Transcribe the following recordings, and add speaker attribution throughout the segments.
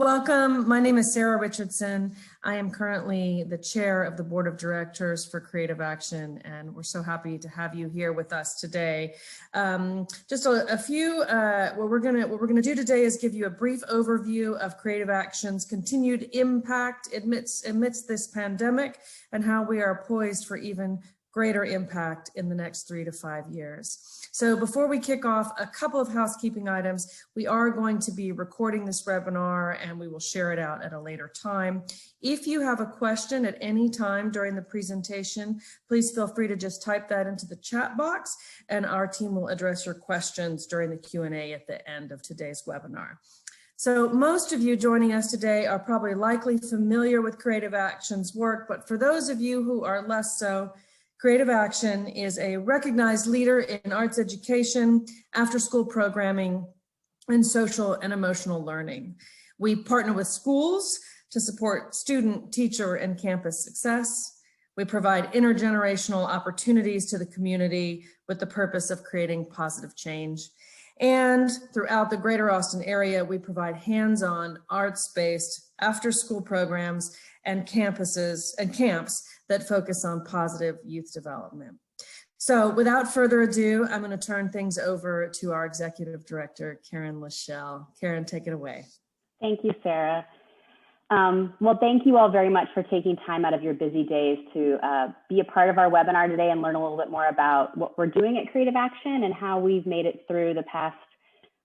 Speaker 1: Welcome. My name is Sarah Richardson. I am currently the chair of the board of directors for Creative Action, and we're so happy to have you here with us today. Just a few. What we're gonna do today is give you a brief overview of Creative Action's continued impact amidst this pandemic, and how we are poised for even greater impact in the next 3 to 5 years. So before we kick off, a couple of housekeeping items. We are going to be recording this webinar and we will share it out at a later time. If you have a question at any time during the presentation, please feel free to just type that into the chat box and our team will address your questions during the Q&A at the end of today's webinar. So most of you joining us today are probably likely familiar with Creative Action's work, but for those of you who are less so, Creative Action is a recognized leader in arts education, after-school programming, and social and emotional learning. We partner with schools to support student, teacher, and campus success. We provide intergenerational opportunities to the community with the purpose of creating positive change. And throughout the greater Austin area, we provide hands-on arts-based after-school programs and campuses and camps that focus on positive youth development. So without further ado, I'm going to turn things over to our Executive Director, Karen LaShelle. Karen, take it away.
Speaker 2: Thank you, Sarah. Well, thank you all very much for taking time out of your busy days to be a part of our webinar today and learn a little bit more about what we're doing at Creative Action and how we've made it through the past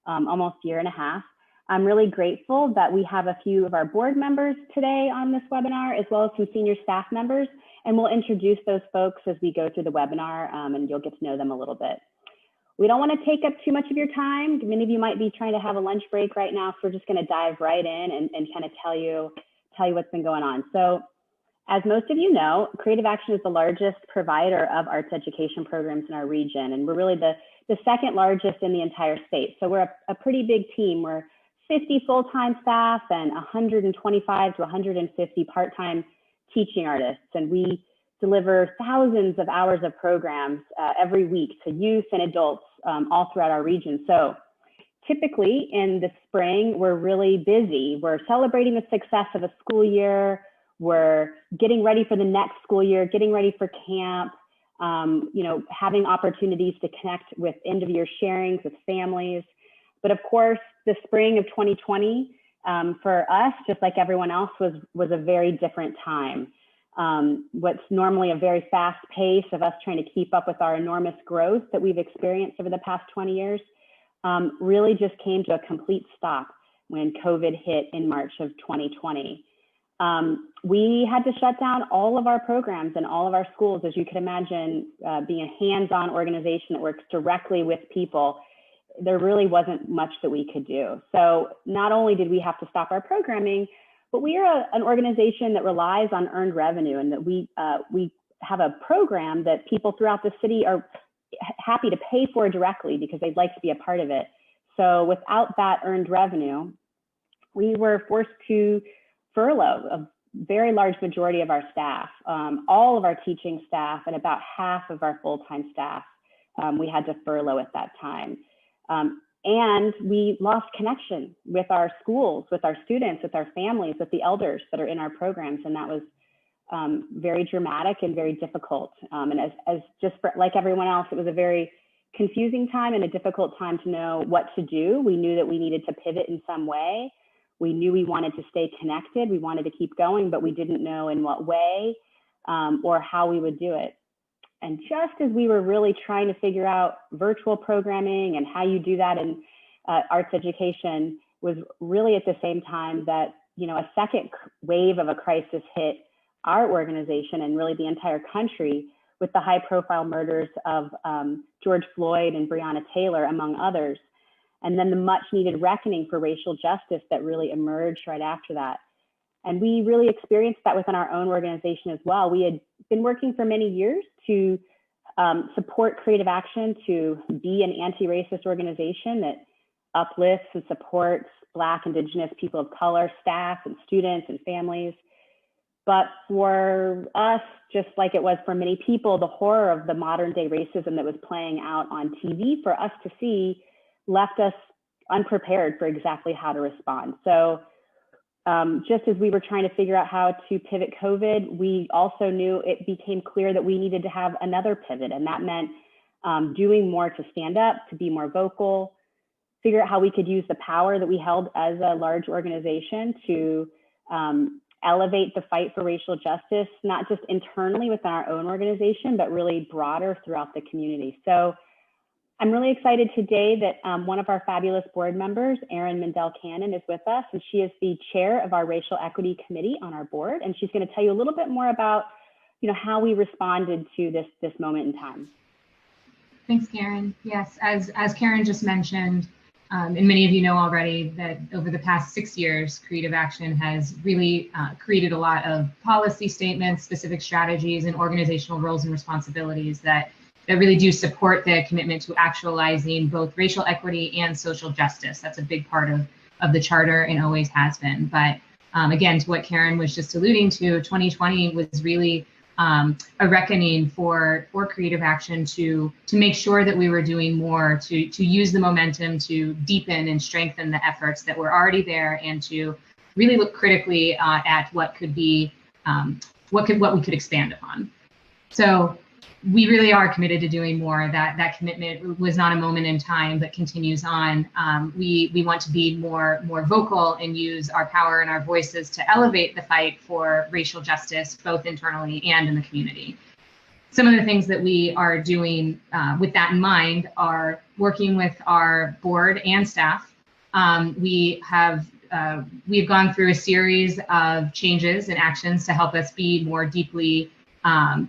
Speaker 2: almost year and a half. I'm really grateful that we have a few of our board members today on this webinar, as well as some senior staff members, and we'll introduce those folks as we go through the webinar and you'll get to know them a little bit. We don't want to take up too much of your time. Many of you might be trying to have a lunch break right now, so we're just going to dive right in and kind of tell you what's been going on. So as most of you know, Creative Action is the largest provider of arts education programs in our region, and we're really the second largest in the entire state. So we're a pretty big team. We're 50 full-time staff and 125 to 150 part-time teaching artists. And we deliver thousands of hours of programs every week to youth and adults all throughout our region. So typically in the spring, we're really busy. We're celebrating the success of a school year. We're getting ready for the next school year, getting ready for camp, having opportunities to connect with end of year sharings with families. But of course, the spring of 2020 for us, just like everyone else, was a very different time. What's normally a very fast pace of us trying to keep up with our enormous growth that we've experienced over the past 20 years really just came to a complete stop when COVID hit in March of 2020. We had to shut down all of our programs in all of our schools. As you can imagine, being a hands-on organization that works directly with people, there really wasn't much that we could do. So not only did we have to stop our programming, but we are an organization that relies on earned revenue, and that we have a program that people throughout the city are happy to pay for directly because they'd like to be a part of it. So without that earned revenue, we were forced to furlough a very large majority of our staff, all of our teaching staff, and about half of our full-time staff. We had to furlough at that time. And we lost connection with our schools, with our students, with our families, with the elders that are in our programs. And that was very dramatic and very difficult. And as just like everyone else, it was a very confusing time and a difficult time to know what to do. We knew that we needed to pivot in some way. We knew we wanted to stay connected. We wanted to keep going, but we didn't know in what way or how we would do it. And just as we were really trying to figure out virtual programming and how you do that in arts education, was really at the same time that, a second wave of a crisis hit our organization and really the entire country with the high profile murders of George Floyd and Breonna Taylor, among others. And then the much needed reckoning for racial justice that really emerged right after that. And we really experienced that within our own organization as well. We had been working for many years to support Creative Action, to be an anti-racist organization that uplifts and supports Black, Indigenous, people of color, staff and students and families. But for us, just like it was for many people, the horror of the modern day racism that was playing out on TV for us to see left us unprepared for exactly how to respond. So just as we were trying to figure out how to pivot COVID, we also knew it became clear that we needed to have another pivot. And that meant doing more to stand up, to be more vocal, figure out how we could use the power that we held as a large organization to elevate the fight for racial justice, not just internally within our own organization, but really broader throughout the community. So I'm really excited today that one of our fabulous board members, Erin Mindell-Cannon, is with us, and she is the chair of our Racial Equity Committee on our board, and she's going to tell you a little bit more about, how we responded to this moment in time.
Speaker 3: Thanks, Karen. Yes, as Karen just mentioned, and many of you know already, that over the past 6 years, Creative Action has really created a lot of policy statements, specific strategies, and organizational roles and responsibilities that really do support the commitment to actualizing both racial equity and social justice. That's a big part of the charter and always has been. But again, to what Karen was just alluding to, 2020 was really a reckoning for Creative Action to make sure that we were doing more, to use the momentum to deepen and strengthen the efforts that were already there, and to really look critically at what could be, what we could expand upon. So we really are committed to doing more. That commitment was not a moment in time, but continues on. We want to be more vocal and use our power and our voices to elevate the fight for racial justice, both internally and in the community. Some of the things that we are doing with that in mind are working with our board and staff. We've gone through a series of changes and actions to help us be more deeply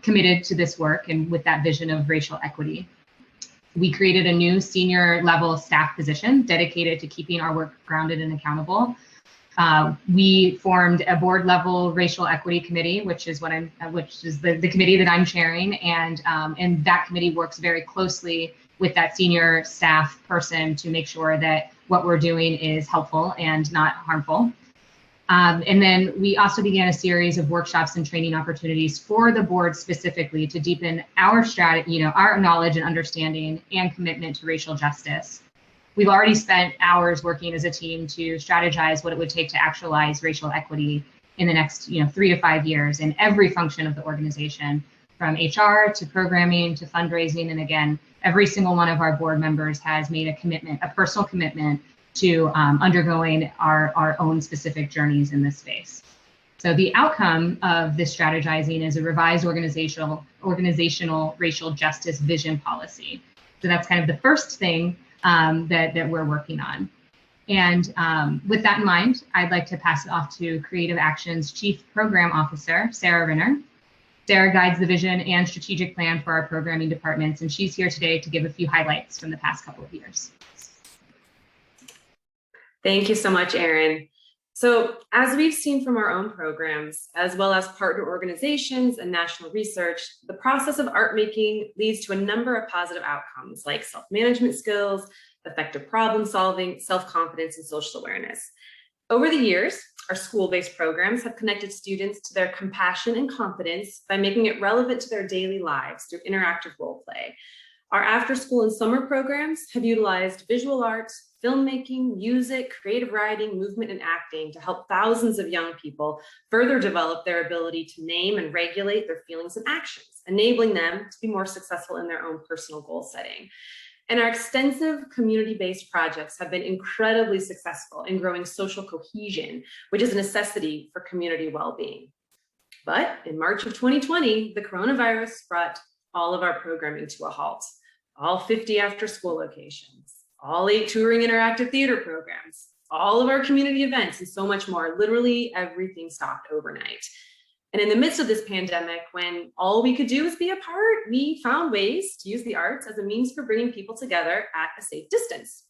Speaker 3: committed to this work and with that vision of racial equity. We created a new senior level staff position dedicated to keeping our work grounded and accountable. We formed a board level racial equity committee, which is the committee that I'm chairing, and that committee works very closely with that senior staff person to make sure that what we're doing is helpful and not harmful. And then we also began a series of workshops and training opportunities for the board specifically to deepen our strategy, our knowledge and understanding and commitment to racial justice. We've already spent hours working as a team to strategize what it would take to actualize racial equity in the next 3 to 5 years in every function of the organization, from HR to programming to fundraising. And again, every single one of our board members has made a personal commitment to undergoing our own specific journeys in this space. So the outcome of this strategizing is a revised organizational racial justice vision policy. So that's kind of the first thing that we're working on. And with that in mind, I'd like to pass it off to Creative Action's Chief Program Officer, Sarah Rinner. Sarah guides the vision and strategic plan for our programming departments, and she's here today to give a few highlights from the past couple of years.
Speaker 4: Thank you so much, Erin. So as we've seen from our own programs, as well as partner organizations and national research, the process of art making leads to a number of positive outcomes like self-management skills, effective problem solving, self-confidence, and social awareness. Over the years, our school-based programs have connected students to their compassion and confidence by making it relevant to their daily lives through interactive role play. Our after-school and summer programs have utilized visual arts, filmmaking, music, creative writing, movement, and acting to help thousands of young people further develop their ability to name and regulate their feelings and actions, enabling them to be more successful in their own personal goal setting. And our extensive community-based projects have been incredibly successful in growing social cohesion, which is a necessity for community well-being. But in March of 2020, the coronavirus brought all of our programming to a halt. All 50 after-school locations, all 8 touring interactive theater programs, all of our community events, and so much more. Literally everything stopped overnight. And in the midst of this pandemic, when all we could do was be apart, we found ways to use the arts as a means for bringing people together at a safe distance.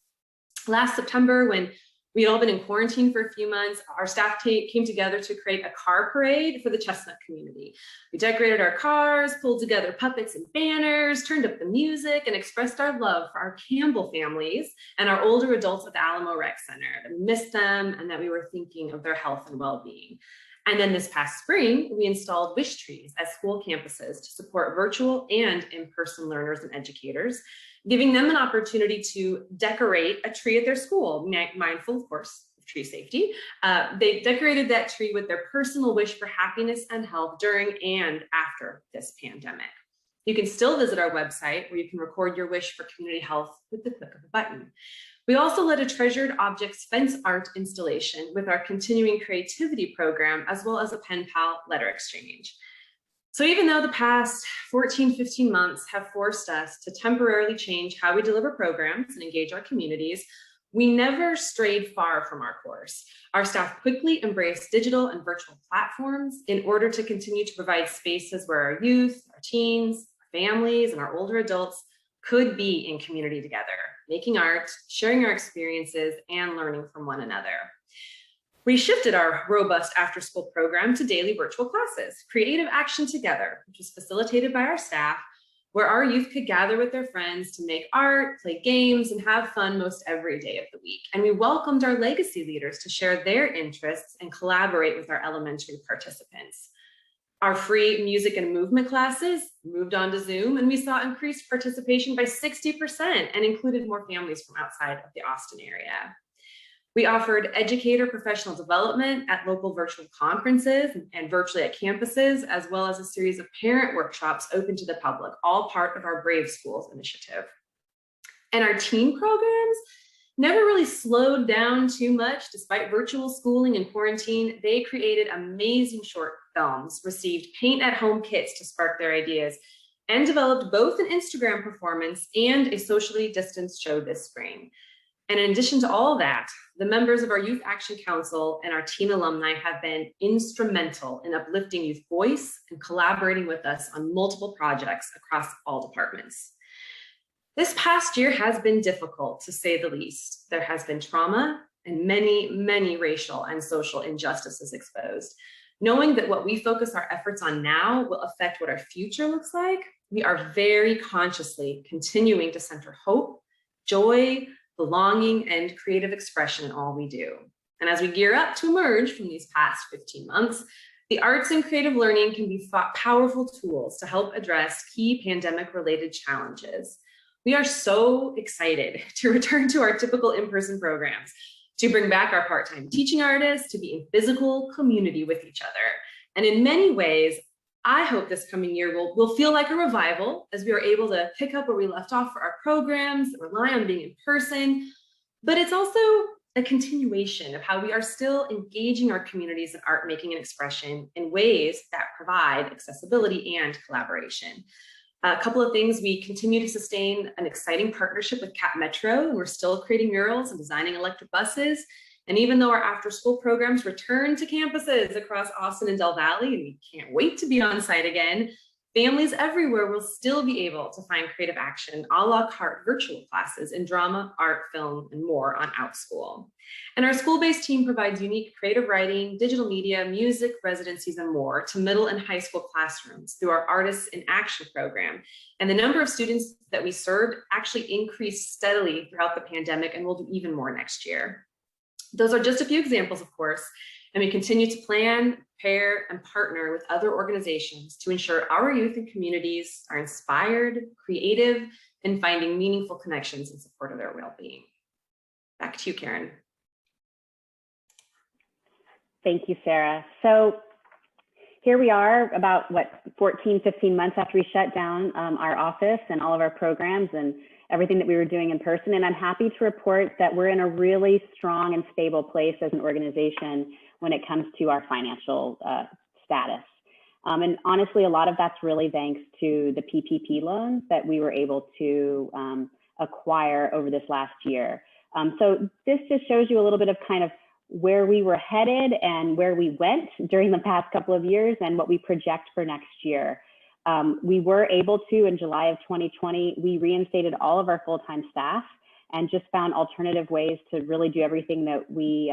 Speaker 4: Last September, when we had all been in quarantine for a few months, our staff came together to create a car parade for the Chestnut community. We decorated our cars, pulled together puppets and banners, turned up the music, and expressed our love for our Campbell families and our older adults at the Alamo Rec Center, that we missed them and that we were thinking of their health and well-being. And then this past spring, we installed wish trees at school campuses to support virtual and in-person learners and educators, giving them an opportunity to decorate a tree at their school, mindful, of course, of tree safety. They decorated that tree with their personal wish for happiness and health during and after this pandemic. You can still visit our website where you can record your wish for community health with the click of a button. We also led a treasured objects fence art installation with our continuing creativity program, as well as a pen pal letter exchange. So even though the past 14, 15 months have forced us to temporarily change how we deliver programs and engage our communities, we never strayed far from our course. Our staff quickly embraced digital and virtual platforms in order to continue to provide spaces where our youth, our teens, our families, and our older adults could be in community together, making art, sharing our experiences, and learning from one another. We shifted our robust after-school program to daily virtual classes, Creative Action Together, which was facilitated by our staff, where our youth could gather with their friends to make art, play games, and have fun most every day of the week. And we welcomed our legacy leaders to share their interests and collaborate with our elementary participants. Our free music and movement classes moved on to Zoom, and we saw increased participation by 60% and included more families from outside of the Austin area. We offered educator professional development at local virtual conferences and virtually at campuses, as well as a series of parent workshops open to the public, all part of our Brave Schools initiative. And our teen programs never really slowed down too much. Despite virtual schooling and quarantine, they created amazing short films, received paint at home kits to spark their ideas, and developed both an Instagram performance and a socially distanced show this spring. And in addition to all that, the members of our Youth Action Council and our teen alumni have been instrumental in uplifting youth voice and collaborating with us on multiple projects across all departments. This past year has been difficult, to say the least. There has been trauma and many, many racial and social injustices exposed. Knowing that what we focus our efforts on now will affect what our future looks like, we are very consciously continuing to center hope, joy, belonging, and creative expression in all we do. And as we gear up to emerge from these past 15 months, the arts and creative learning can be powerful tools to help address key pandemic-related challenges. We are so excited to return to our typical in-person programs, to bring back our part-time teaching artists, to be in physical community with each other. And in many ways, I hope this coming year will feel like a revival as we are able to pick up where we left off for our programs, rely on being in person, but it's also a continuation of how we are still engaging our communities in art making and expression in ways that provide accessibility and collaboration. A couple of things: we continue to sustain an exciting partnership with Cap Metro, and we're still creating murals and designing electric buses. And even though our after-school programs return to campuses across Austin and Del Valley, and we can't wait to be on site again, families everywhere will still be able to find creative action a la carte virtual classes in drama, art, film, and more on OutSchool. And our school-based team provides unique creative writing, digital media, music, residencies, and more to middle and high school classrooms through our Artists in Action program. And the number of students that we served actually increased steadily throughout the pandemic, and we'll do even more next year. Those are just a few examples, of course, and we continue to plan, pair, and partner with other organizations to ensure our youth and communities are inspired, creative, and finding meaningful connections in support of their well-being. Back to you, Karen.
Speaker 2: Thank you, Sarah. So here we are about, 14, 15 months after we shut down our office and all of our programs and everything that we were doing in person. And I'm happy to report that we're in a really strong and stable place as an organization when it comes to our financial status. And honestly, a lot of that's really thanks to the PPP loans that we were able to acquire over this last year. So this just shows you a little bit of kind of where we were headed and where we went during the past couple of years and what we project for next year. We were able to, in July of 2020, we reinstated all of our full-time staff and just found alternative ways to really do everything that we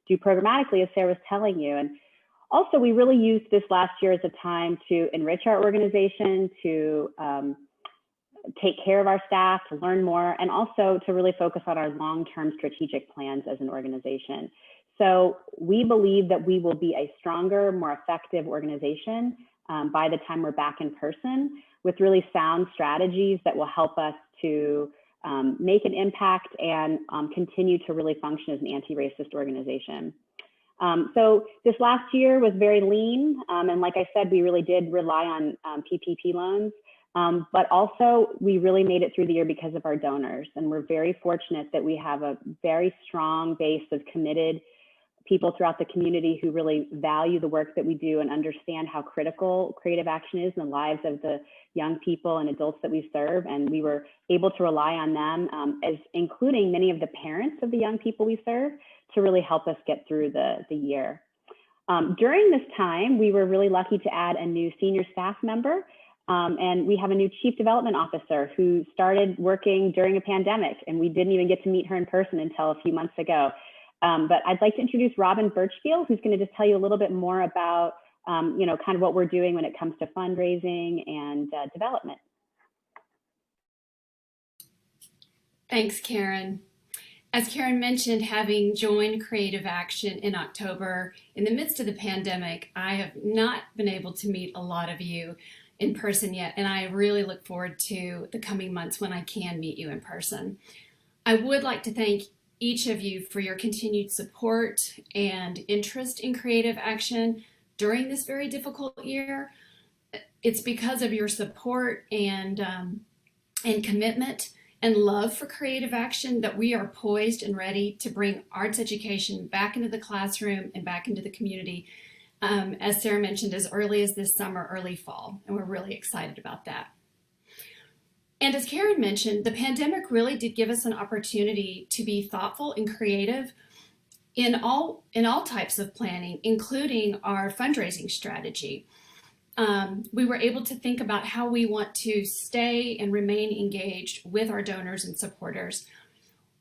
Speaker 2: do programmatically, as Sarah was telling you. And also, we really used this last year as a time to enrich our organization, to take care of our staff, to learn more, and also to really focus on our long-term strategic plans as an organization. So we believe that we will be a stronger, more effective organization by the time we're back in person, with really sound strategies that will help us to make an impact and continue to really function as an anti-racist organization. So this last year was very lean. And like I said, we really did rely on PPP loans, but also we really made it through the year because of our donors. And we're very fortunate that we have a very strong base of committed people throughout the community who really value the work that we do and understand how critical creative action is in the lives of the young people and adults that we serve. And we were able to rely on them, as including many of the parents of the young people we serve, to really help us get through the year. During this time, we were really lucky to add a new senior staff member, and we have a new chief development officer who started working during a pandemic, and we didn't even get to meet her in person until a few months ago. But I'd like to introduce Robin Birchfield, who's going to just tell you a little bit more about kind of what we're doing when it comes to fundraising and development.
Speaker 5: Thanks, Karen. As Karen mentioned, having joined Creative Action in October, in the midst of the pandemic, I have not been able to meet a lot of you in person yet, and I really look forward to the coming months when I can meet you in person. I would like to thank each of you for your continued support and interest in Creative Action during this very difficult year. It's because of your support and commitment and love for Creative Action that we are poised and ready to bring arts education back into the classroom and back into the community, as Sarah mentioned, as early as this summer, early fall, and we're really excited about that. And as Karen mentioned, the pandemic really did give us an opportunity to be thoughtful and creative in all types of planning, including our fundraising strategy. We were able to think about how we want to stay and remain engaged with our donors and supporters.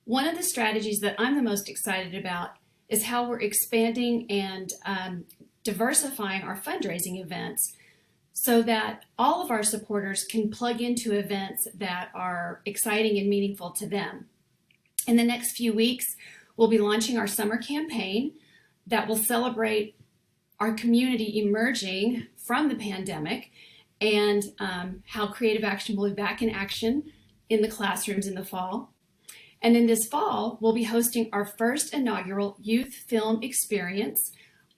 Speaker 5: One of the strategies that I'm the most excited about is how we're expanding and diversifying our fundraising events so that all of our supporters can plug into events that are exciting and meaningful to them. In the next few weeks, we'll be launching our summer campaign that will celebrate our community emerging from the pandemic and how Creative Action will be back in action in the classrooms in the fall. And then this fall, we'll be hosting our first inaugural youth film experience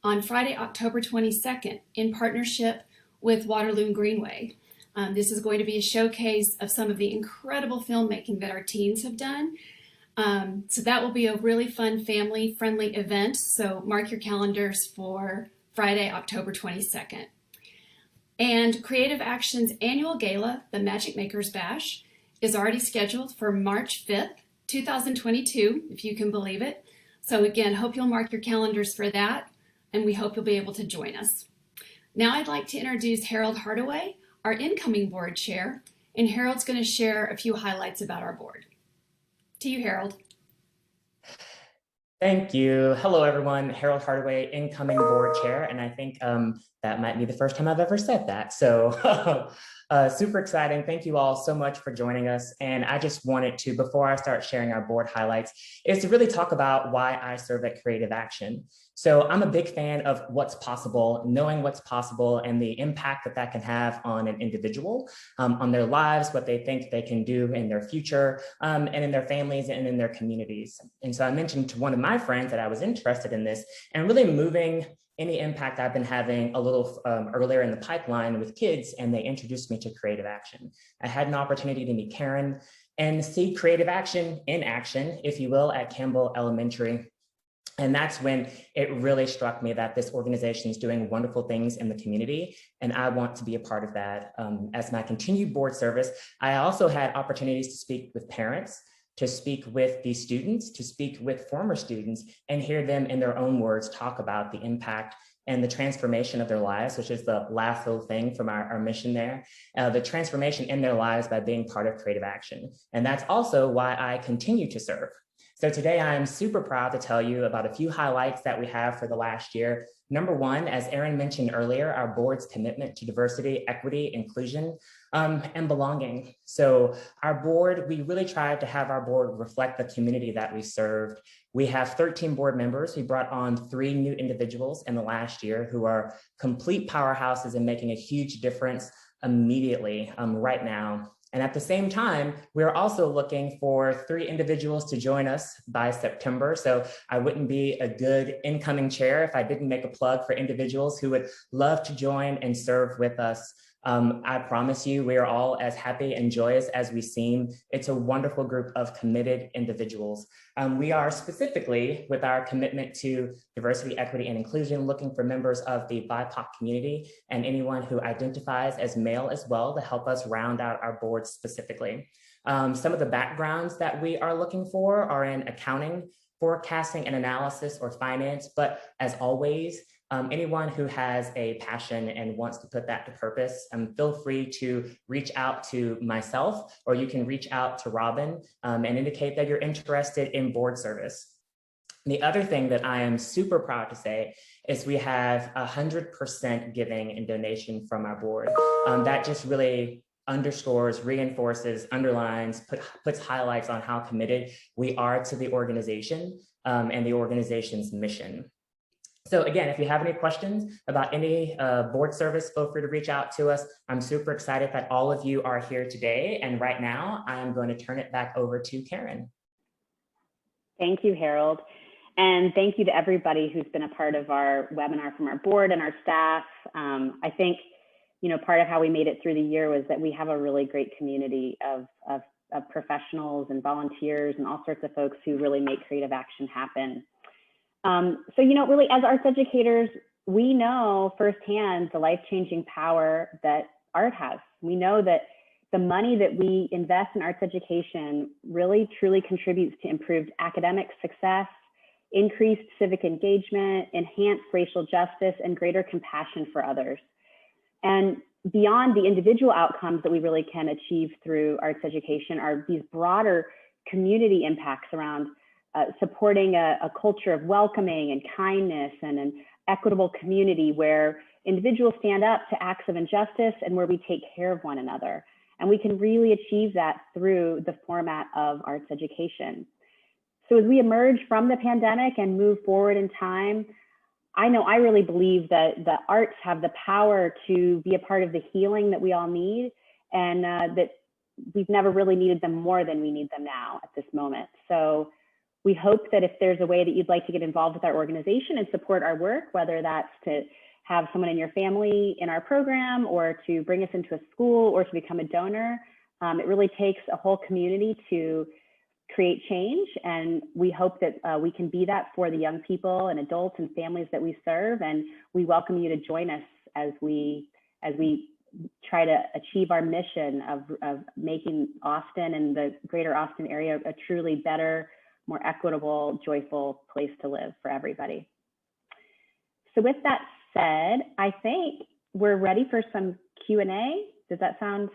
Speaker 5: on Friday, October 22nd, in partnership with Waterloo and Greenway. This is going to be a showcase of some of the incredible filmmaking that our teens have done. So that will be a really fun, family-friendly event. So mark your calendars for Friday, October 22nd. And Creative Action's annual gala, the Magic Makers Bash, is already scheduled for March 5th, 2022, if you can believe it. So again, hope you'll mark your calendars for that, and we hope you'll be able to join us. Now I'd like to introduce Harold Hardaway, our incoming board chair, and Harold's going to share a few highlights about our board. To you, Harold.
Speaker 6: Thank you. Hello, everyone. Harold Hardaway, incoming board chair, and I think that might be the first time I've ever said that. So super exciting. Thank you all so much for joining us. And I just wanted to, before I start sharing our board highlights, is to really talk about why I serve at Creative Action. So I'm a big fan of what's possible, knowing what's possible and the impact that that can have on an individual, on their lives, what they think they can do in their future, and in their families and in their communities. And so I mentioned to one of my friends that I was interested in this and really moving any impact I've been having a little earlier in the pipeline with kids, and they introduced me to Creative Action. I had an opportunity to meet Karen and see Creative Action in action, if you will, at Campbell Elementary. And that's when it really struck me that this organization is doing wonderful things in the community, and I want to be a part of that. As my continued board service, I also had opportunities to speak with parents, to speak with the students, to speak with former students, and hear them in their own words talk about the impact and the transformation of their lives, which is the last little thing from our mission there, the transformation in their lives by being part of Creative Action. And that's also why I continue to serve. So today I'm super proud to tell you about a few highlights that we have for the last year. Number one, as Erin mentioned earlier, our board's commitment to diversity, equity, inclusion, and belonging. So our board, we really tried to have our board reflect the community that we served. We have 13 board members. We brought on 3 new individuals in the last year who are complete powerhouses and making a huge difference immediately right now. And at the same time, we're also looking for 3 individuals to join us by September. So I wouldn't be a good incoming chair if I didn't make a plug for individuals who would love to join and serve with us. I promise you, we are all as happy and joyous as we seem. It's a wonderful group of committed individuals. We are specifically, with our commitment to diversity, equity, and inclusion, looking for members of the BIPOC community and anyone who identifies as male as well to help us round out our board specifically. Some of the backgrounds that we are looking for are in accounting, forecasting and analysis, or finance, but as always, anyone who has a passion and wants to put that to purpose, feel free to reach out to myself, or you can reach out to Robin and indicate that you're interested in board service. The other thing that I am super proud to say is we have 100% giving and donation from our board. That just really underscores, reinforces, underlines, puts highlights on how committed we are to the organization and the organization's mission. So again, if you have any questions about any board service, feel free to reach out to us. I'm super excited that all of you are here today. And right now, I'm going to turn it back over to Karen.
Speaker 2: Thank you, Harold. And thank you to everybody who's been a part of our webinar from our board and our staff. I think, part of how we made it through the year was that we have a really great community of professionals and volunteers and all sorts of folks who really make creative action happen. So, really, as arts educators, we know firsthand the life-changing power that art has. We know that the money that we invest in arts education really, truly contributes to improved academic success, increased civic engagement, enhanced racial justice, and greater compassion for others. And beyond the individual outcomes that we really can achieve through arts education are these broader community impacts around supporting a culture of welcoming and kindness and an equitable community where individuals stand up to acts of injustice and where we take care of one another. And we can really achieve that through the format of arts education. So as we emerge from the pandemic and move forward in time, I know I really believe that the arts have the power to be a part of the healing that we all need, and that we've never really needed them more than we need them now at this moment. So we hope that if there's a way that you'd like to get involved with our organization and support our work, whether that's to have someone in your family in our program or to bring us into a school or to become a donor, it really takes a whole community to create change. And we hope that we can be that for the young people and adults and families that we serve. And we welcome you to join us as we try to achieve our mission of making Austin and the greater Austin area a truly better, more equitable, joyful place to live for everybody. So with that said, I think we're ready for some Q&A. Does that sound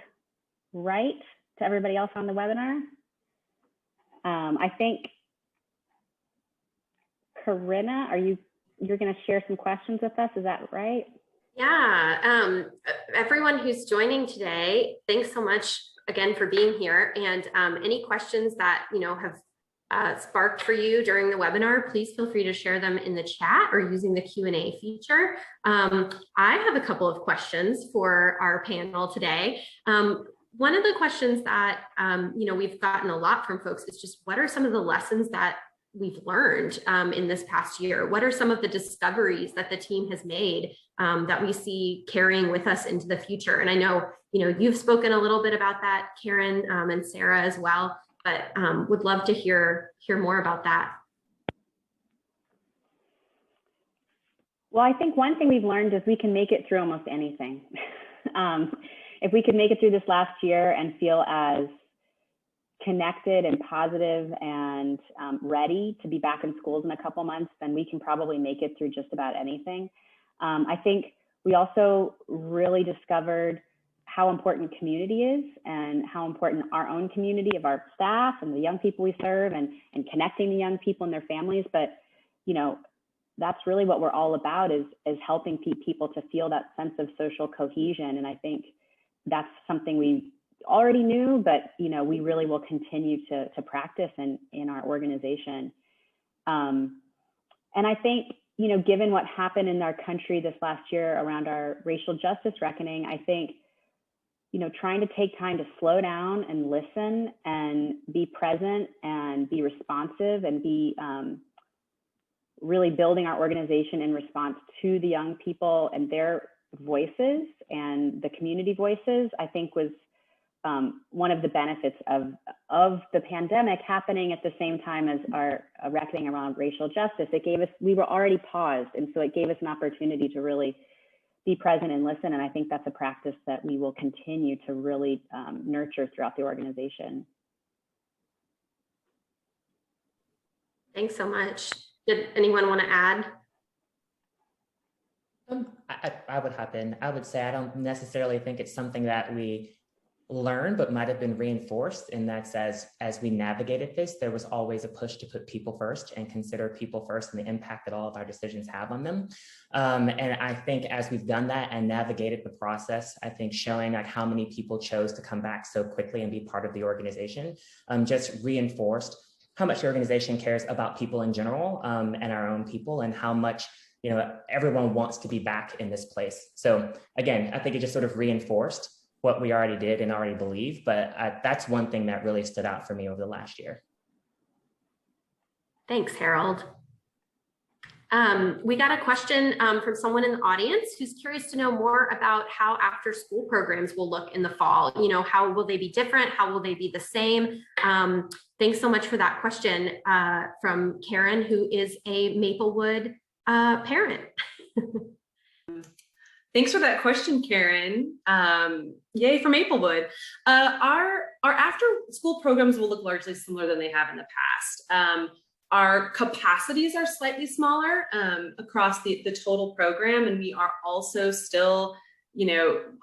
Speaker 2: right to everybody else on the webinar? I think, Corinna, you're going to share some questions with us? Is that right?
Speaker 7: Yeah, everyone who's joining today, thanks so much again for being here. And any questions that have sparked for you during the webinar, please feel free to share them in the chat or using the Q&A feature. I have a couple of questions for our panel today. One of the questions that we've gotten a lot from folks is just what are some of the lessons that we've learned in this past year? What are some of the discoveries that the team has made that we see carrying with us into the future? And I know you've spoken a little bit about that, Karen and Sarah as well, but would love to hear more about that.
Speaker 2: Well, I think one thing we've learned is we can make it through almost anything. If we could make it through this last year and feel as connected and positive and ready to be back in schools in a couple months, then we can probably make it through just about anything. I think we also really discovered how important community is and how important our own community of our staff and the young people we serve and connecting the young people and their families. But, that's really what we're all about is helping people to feel that sense of social cohesion. And I think that's something we already knew, but we really will continue to practice in our organization. And I think, given what happened in our country this last year around our racial justice reckoning, I think trying to take time to slow down and listen and be present and be responsive and be really building our organization in response to the young people and their voices and the community voices, I think was one of the benefits of the pandemic happening at the same time as our reckoning around racial justice. We were already paused, and so it gave us an opportunity to really be present and listen. And I think that's a practice that we will continue to really nurture throughout the organization.
Speaker 7: Thanks so much. Did anyone want to add?
Speaker 6: I would hop in. I would say I don't necessarily think it's something that we learned, but might have been reinforced. And that's as we navigated this, there was always a push to put people first and consider people first and the impact that all of our decisions have on them. And I think as we've done that and navigated the process, I think showing like how many people chose to come back so quickly and be part of the organization just reinforced how much the organization cares about people in general and our own people, and how much everyone wants to be back in this place. So again, I think it just sort of reinforced what we already did and already believe, but that's one thing that really stood out for me over the last year.
Speaker 7: Thanks, Harold. We got a question from someone in the audience who's curious to know more about how after school programs will look in the fall. How will they be different? How will they be the same? Thanks so much for that question from Karen, who is a Maplewood parent.
Speaker 4: Thanks for that question, Karen. Yay for Maplewood. Our after school programs will look largely similar than they have in the past. Our capacities are slightly smaller across the total program, and we are also still,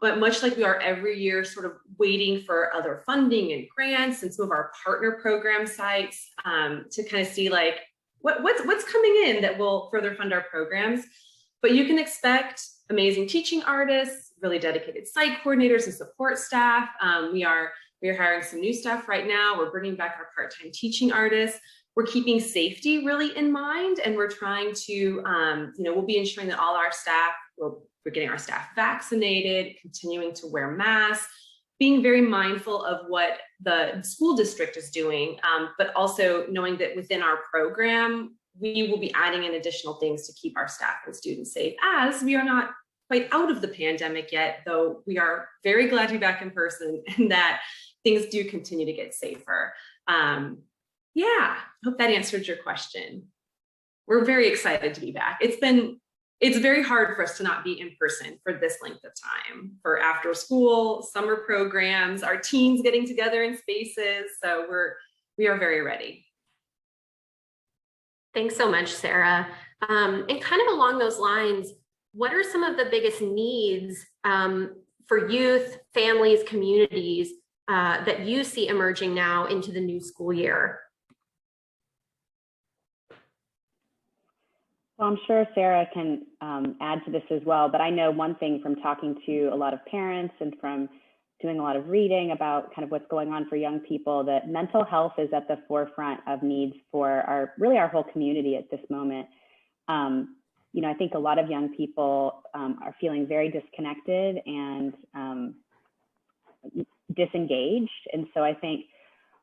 Speaker 4: but much like we are every year, sort of waiting for other funding and grants and some of our partner program sites to kind of see like what's coming in that will further fund our programs. But you can expect amazing teaching artists, really dedicated site coordinators and support staff. We are hiring some new staff right now. We're bringing back our part-time teaching artists. We're keeping safety really in mind, and we're trying to, we'll be ensuring that all our staff, we're getting our staff vaccinated, continuing to wear masks, being very mindful of what the school district is doing, but also knowing that within our program, we will be adding in additional things to keep our staff and students safe, as we are not quite out of the pandemic yet, though we are very glad to be back in person and that things do continue to get safer. Yeah, hope that answered your question. We're very excited to be back. It's very hard for us to not be in person for this length of time, for after school, summer programs, our teams getting together in spaces. So we are very ready.
Speaker 7: Thanks so much, Sarah. And kind of along those lines, what are some of the biggest needs for youth, families, communities that you see emerging now into the new school year?
Speaker 2: Well, I'm sure Sarah can add to this as well, but I know one thing from talking to a lot of parents and from doing a lot of reading about kind of what's going on for young people, that mental health is at the forefront of needs for our whole community at this moment. I think a lot of young people are feeling very disconnected and disengaged. And so I think,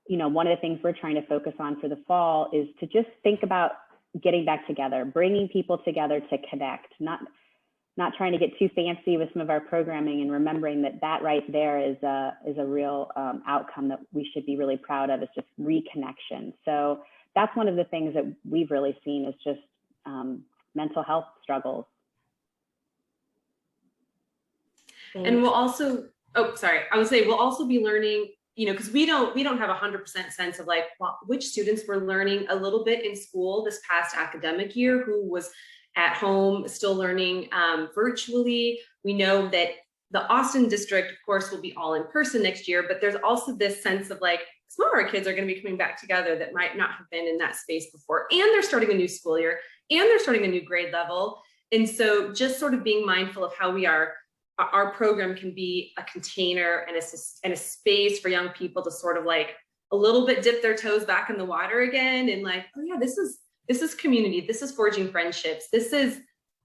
Speaker 2: one of the things we're trying to focus on for the fall is to just think about getting back together, bringing people together to connect, not trying to get too fancy with some of our programming, and remembering that right there is a real outcome that we should be really proud of, is just reconnection. So that's one of the things that we've really seen is just mental health struggles.
Speaker 7: Thanks.
Speaker 4: And we'll also, I would say we'll also be learning, because we don't have 100% sense of like which students were learning a little bit in school this past academic year, who was at home still learning virtually. We know that the Austin district, of course, will be all in person next year, but there's also this sense of like some of our kids are going to be coming back together that might not have been in that space before, and they're starting a new school year, and they're starting a new grade level. And so just sort of being mindful of how our program can be a container and a space for young people to sort of like a little bit dip their toes back in the water again, and like, oh yeah, this is community, this is forging friendships, this is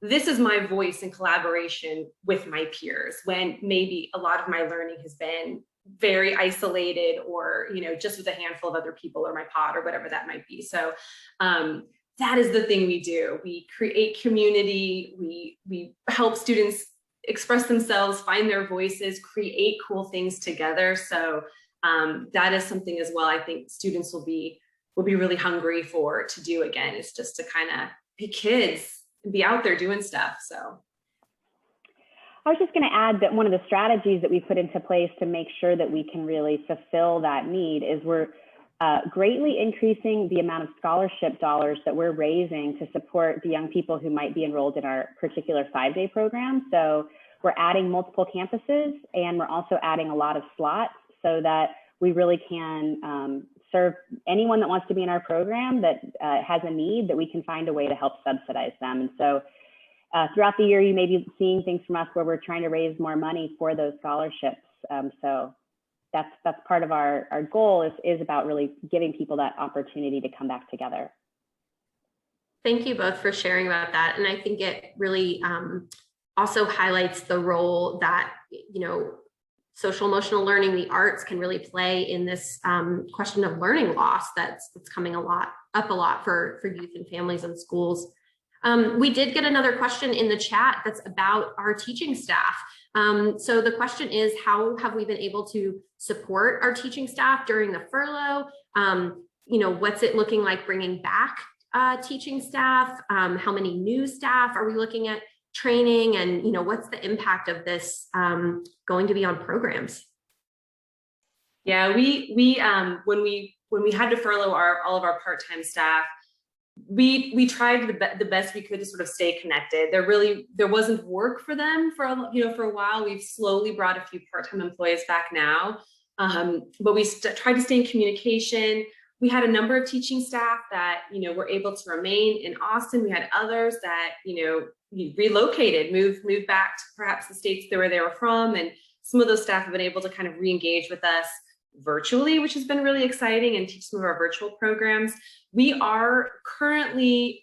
Speaker 4: this is my voice in collaboration with my peers, when maybe a lot of my learning has been very isolated, or, you know, just with a handful of other people or my pod or whatever that might be. So that is the thing we do. We create community, we help students express themselves, find their voices, create cool things together. So that is something as well I think students will be really hungry to do again, is just to kind of be kids and be out there doing stuff. So
Speaker 2: I was just going to add that one of the strategies that we put into place to make sure that we can really fulfill that need is we're greatly increasing the amount of scholarship dollars that we're raising to support the young people who might be enrolled in our particular 5-day program. So we're adding multiple campuses, and we're also adding a lot of slots so that we really can serve anyone that wants to be in our program that has a need, that we can find a way to help subsidize them. And so throughout the year, you may be seeing things from us where we're trying to raise more money for those scholarships. So that's part of our goal is about really giving people that opportunity to come back together.
Speaker 7: Thank you both for sharing about that. And I think it really also highlights the role that, you know, social emotional learning, the arts can really play in this question of learning loss that's coming up a lot for youth and families and schools. We did get another question in the chat that's about our teaching staff. So the question is, how have we been able to support our teaching staff during the furlough? You know, what's it looking like bringing back teaching staff? How many new staff are we looking at training? And, you know, what's the impact of this going to be on programs?
Speaker 4: Yeah, when we had to furlough all of our part-time staff, we tried the best we could to sort of stay connected. There wasn't work for them for a while. We've slowly brought a few part-time employees back now, but we tried to stay in communication. We had a number of teaching staff that, you know, were able to remain in Austin. We had others that, you know, relocated, moved back to perhaps the states where they were from, and some of those staff have been able to kind of re-engage with us virtually, which has been really exciting, and teach some of our virtual programs. We are currently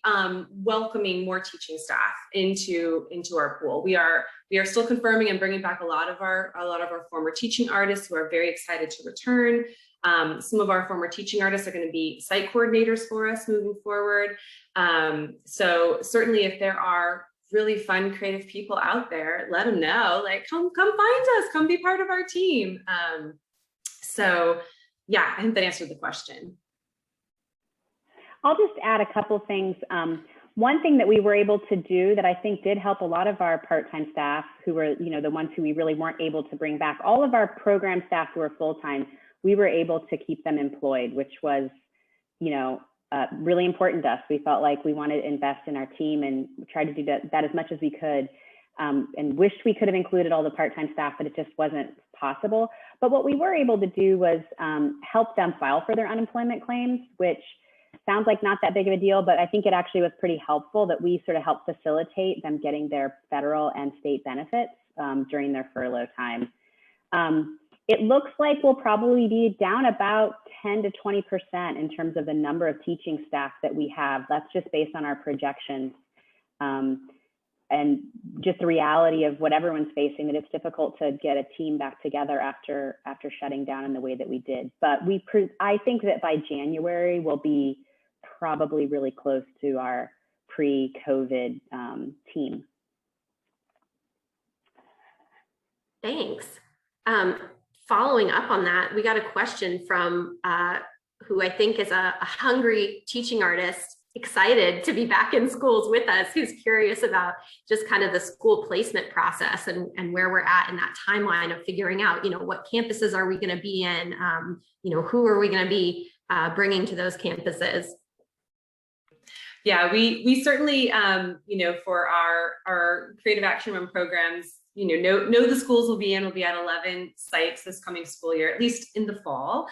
Speaker 4: welcoming more teaching staff into our pool. We are still confirming and bringing back a lot of our former teaching artists who are very excited to return. Some of our former teaching artists are going to be site coordinators for us moving forward. So certainly, if there are really fun, creative people out there, let them know. Like, come find us, come be part of our team. So yeah, I think that answered the question.
Speaker 2: I'll just add a couple things. One thing that we were able to do that I think did help a lot of our part-time staff, who were, you know, the ones who we really weren't able to bring back, all of our program staff who were full-time, we were able to keep them employed, which was, you know, really important to us. We felt like we wanted to invest in our team and tried to do that as much as we could. And wished we could have included all the part-time staff, but it just wasn't possible. But what we were able to do was help them file for their unemployment claims, which sounds like not that big of a deal, but I think it actually was pretty helpful that we sort of helped facilitate them getting their federal and state benefits during their furlough time. It looks like we'll probably be down about 10 to 20% in terms of the number of teaching staff that we have. That's just based on our projections. And just the reality of what everyone's facing, that it's difficult to get a team back together after shutting down in the way that we did. But I think that by January, we'll be probably really close to our pre-COVID team.
Speaker 7: Thanks. Following up on that, we got a question from who I think is a hungry teaching artist, excited to be back in schools with us, who's curious about just kind of the school placement process and where we're at in that timeline of figuring out, you know, what campuses are we going to be in, you know, who are we going to be bringing to those campuses?
Speaker 4: Yeah, we certainly, you know, for our Creative Action Room programs, you know the schools we'll be at 11 sites this coming school year, at least in the fall.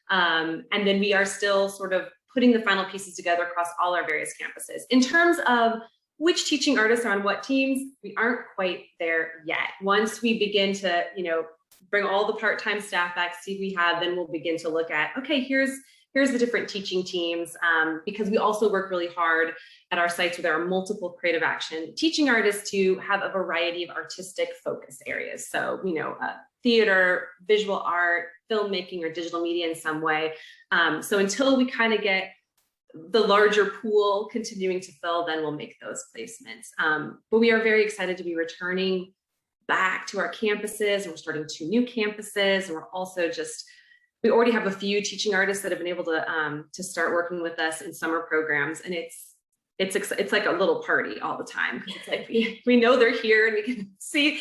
Speaker 4: And then we are still sort of putting the final pieces together across all our various campuses. In terms of which teaching artists are on what teams, we aren't quite there yet. Once we begin to, you know, bring all the part-time staff back, see we have, then we'll begin to look at, okay, here's here's the different teaching teams, because we also work really hard at our sites where there are multiple creative action teaching artists to have a variety of artistic focus areas. So, theater, visual art, filmmaking, or digital media in some way. So until we kind of get the larger pool continuing to fill, then we'll make those placements. But we are very excited to be returning back to our campuses, and we're starting 2 new campuses, and we're also we already have a few teaching artists that have been able to start working with us in summer programs, and it's like a little party all the time. It's like we know they're here, and we can see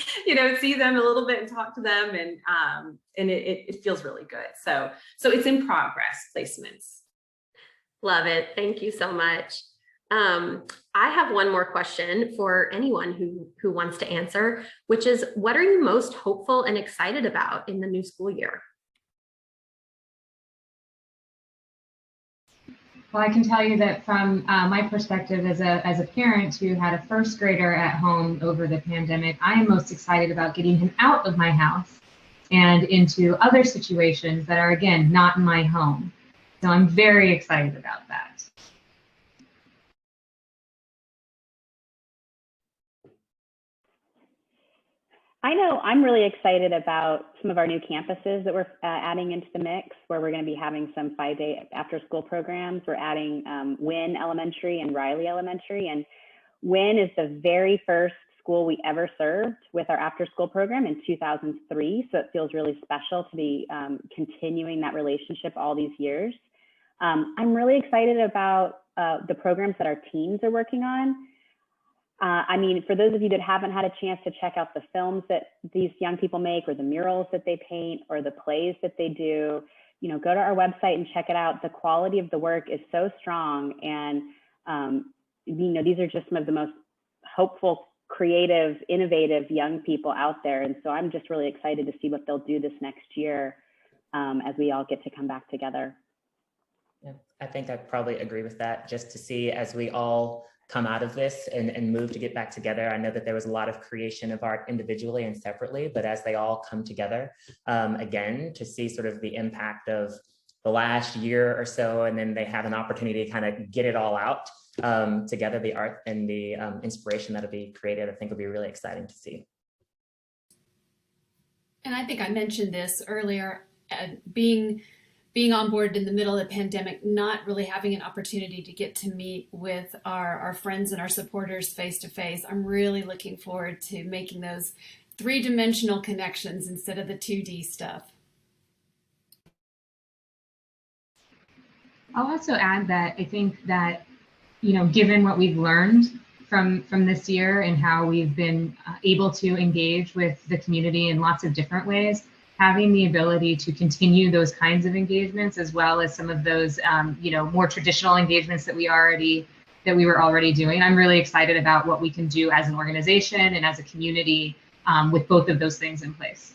Speaker 4: them a little bit and talk to them, and it feels really good. So it's in progress, placements.
Speaker 7: Love it. Thank you so much. I have one more question for anyone who wants to answer, which is, what are you most hopeful and excited about in the new school year?
Speaker 3: Well, I can tell you that from my perspective as a parent who had a first grader at home over the pandemic, I am most excited about getting him out of my house and into other situations that are, again, not in my home. So I'm very excited about that.
Speaker 2: I know I'm really excited about some of our new campuses that we're adding into the mix, where we're going to be having some 5-day after-school programs. We're adding Wynn Elementary and Riley Elementary, and Wynn is the very first school we ever served with our after-school program in 2003, so it feels really special to be continuing that relationship all these years. I'm really excited about the programs that our teams are working on. I mean, for those of you that haven't had a chance to check out the films that these young people make, or the murals that they paint, or the plays that they do, go to our website and check it out. The quality of the work is so strong, and these are just some of the most hopeful, creative, innovative young people out there. And so I'm just really excited to see what they'll do this next year as we all get to come back together.
Speaker 6: Yeah, I think I probably agree with that, just to see as we all come out of this and move to get back together. I know that there was a lot of creation of art individually and separately, but as they all come together, again, to see sort of the impact of the last year or so, and then they have an opportunity to kind of get it all out together, the art and the inspiration that'll be created, I think will be really exciting to see.
Speaker 5: And I think I mentioned this earlier, being on board in the middle of the pandemic, not really having an opportunity to get to meet with our friends and our supporters face to face. I'm really looking forward to making those 3-dimensional connections instead of the 2D stuff.
Speaker 3: I'll also add that I think that, given what we've learned from this year and how we've been able to engage with the community in lots of different ways, having the ability to continue those kinds of engagements, as well as some of those, more traditional engagements that we were already doing. I'm really excited about what we can do as an organization and as a community with both of those things in place.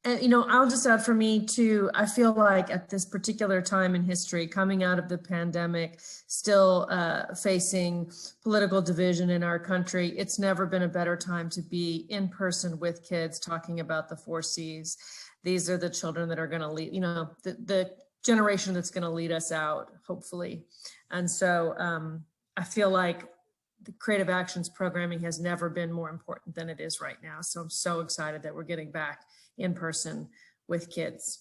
Speaker 1: And, I'll just add, for me too, I feel like at this particular time in history, coming out of the pandemic, still facing political division in our country, it's never been a better time to be in person with kids, talking about the 4 C's. These are the children that are going to lead, the generation that's going to lead us out, hopefully. And so I feel like the Creative Actions programming has never been more important than it is right now. So I'm so excited that we're getting back in person with kids.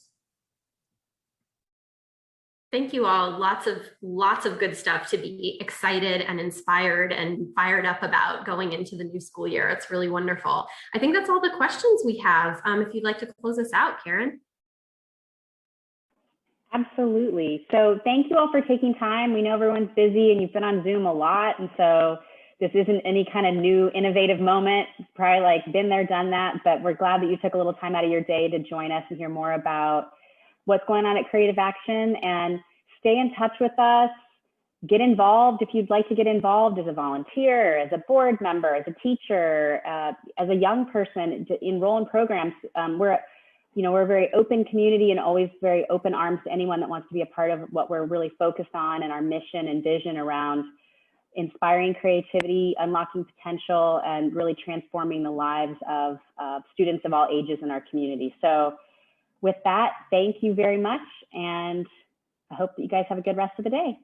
Speaker 7: Thank you all. Lots of good stuff to be excited and inspired and fired up about going into the new school year. It's really wonderful. I think that's all the questions we have. If you'd like to close us out, Karen.
Speaker 2: Absolutely. So thank you all for taking time. We know everyone's busy and you've been on Zoom a lot. And so this isn't any kind of new innovative moment, probably like been there, done that, but we're glad that you took a little time out of your day to join us and hear more about what's going on at Creative Action. And stay in touch with us, get involved if you'd like to get involved as a volunteer, as a board member, as a teacher, as a young person, to enroll in programs. We're a very open community and always very open arms to anyone that wants to be a part of what we're really focused on and our mission and vision around inspiring creativity, unlocking potential, and really transforming the lives of students of all ages in our community. So with that, thank you very much. And I hope that you guys have a good rest of the day.